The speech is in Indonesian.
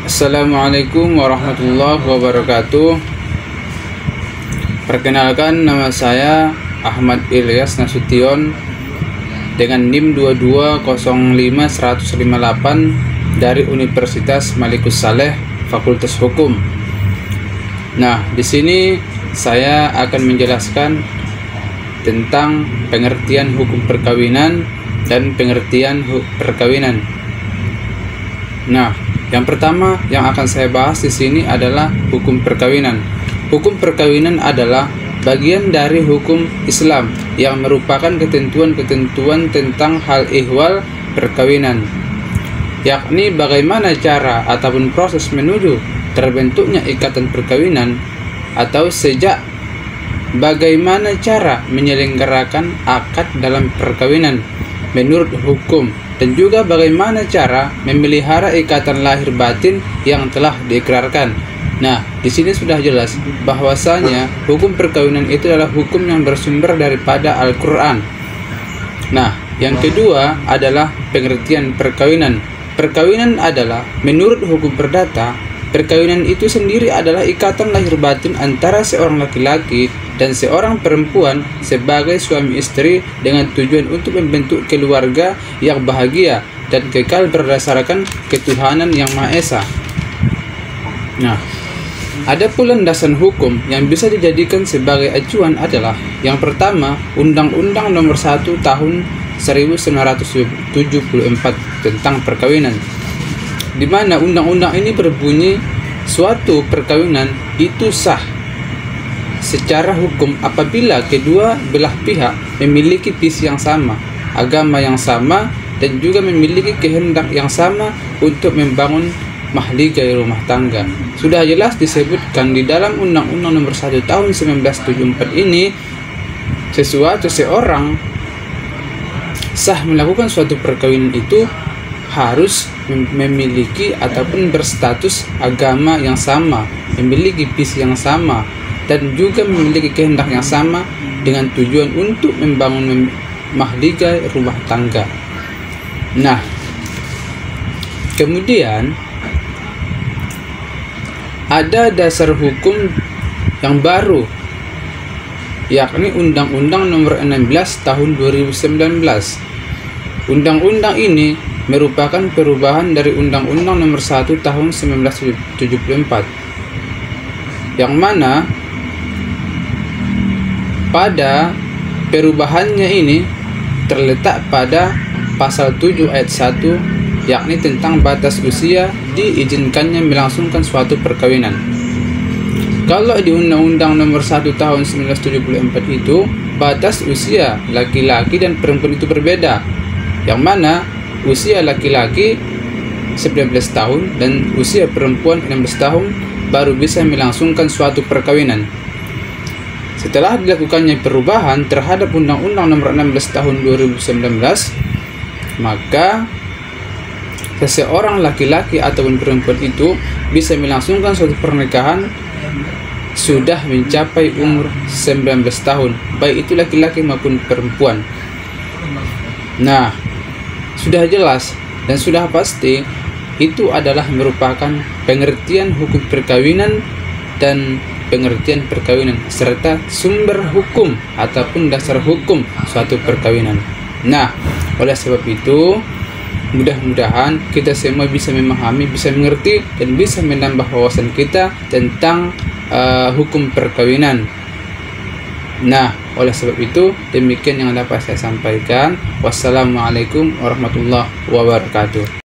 Assalamualaikum warahmatullahi wabarakatuh. Perkenalkan, nama saya Ahmad Ilyas Nasution dengan NIM 2205158 dari Universitas Malikus Saleh, Fakultas Hukum. Nah, di sini saya akan menjelaskan tentang pengertian hukum perkawinan dan pengertian perkawinan. Nah, yang pertama yang akan saya bahas di sini adalah hukum perkawinan. Hukum perkawinan adalah bagian dari hukum Islam yang merupakan ketentuan-ketentuan tentang hal ihwal perkawinan, yakni bagaimana cara ataupun proses menuju terbentuknya ikatan perkawinan, atau sejak bagaimana cara menyelenggarakan akad dalam perkawinan menurut hukum, dan juga bagaimana cara memelihara ikatan lahir batin yang telah diikrarkan. Nah, di sini sudah jelas bahwasanya hukum perkawinan itu adalah hukum yang bersumber daripada Al-Quran. Nah, yang kedua adalah pengertian perkawinan. Perkawinan adalah, menurut hukum perdata, perkawinan itu sendiri adalah ikatan lahir batin antara seorang laki-laki dan seorang perempuan sebagai suami istri dengan tujuan untuk membentuk keluarga yang bahagia dan kekal berdasarkan ketuhanan yang Maha Esa. Nah, ada pula landasan hukum yang bisa dijadikan sebagai acuan adalah yang pertama, Undang-Undang Nomor 1 Tahun 1974 tentang perkawinan, di mana undang-undang ini berbunyi suatu perkawinan itu sah secara hukum apabila kedua belah pihak memiliki visi yang sama, agama yang sama, dan juga memiliki kehendak yang sama untuk membangun mahligai rumah tangga. Sudah jelas disebutkan di dalam Undang-Undang Nomor 1 Tahun 1974 ini, seseorang sah melakukan suatu perkawinan itu harus memiliki ataupun berstatus agama yang sama, memiliki visi yang sama, dan juga memiliki kehendak yang sama dengan tujuan untuk membangun mahligai rumah tangga. Nah, kemudian ada dasar hukum yang baru, yakni Undang-Undang Nomor 16 Tahun 2019. Undang-undang ini merupakan perubahan dari Undang-Undang Nomor 1 Tahun 1974, yang mana pada perubahannya ini terletak pada pasal 7 ayat 1, yakni tentang batas usia diizinkannya melangsungkan suatu perkawinan. Kalau di Undang-Undang Nomor 1 Tahun 1974 itu, batas usia laki-laki dan perempuan itu berbeda, yang mana usia laki-laki 19 tahun dan usia perempuan 16 tahun baru bisa melangsungkan suatu perkawinan. Setelah dilakukannya perubahan terhadap Undang-Undang Nomor 16 Tahun 2019, maka seseorang laki-laki ataupun perempuan itu bisa melangsungkan suatu pernikahan sudah mencapai umur 19 tahun, baik itu laki-laki maupun perempuan. Nah, sudah jelas dan sudah pasti itu adalah merupakan pengertian hukum perkawinan dan pengertian perkawinan serta sumber hukum ataupun dasar hukum suatu perkawinan. Nah, oleh sebab itu mudah-mudahan kita semua bisa memahami, bisa mengerti, dan bisa menambah wawasan kita tentang hukum perkawinan. Nah, oleh sebab itu demikian yang dapat saya sampaikan. Wassalamualaikum warahmatullahi wabarakatuh.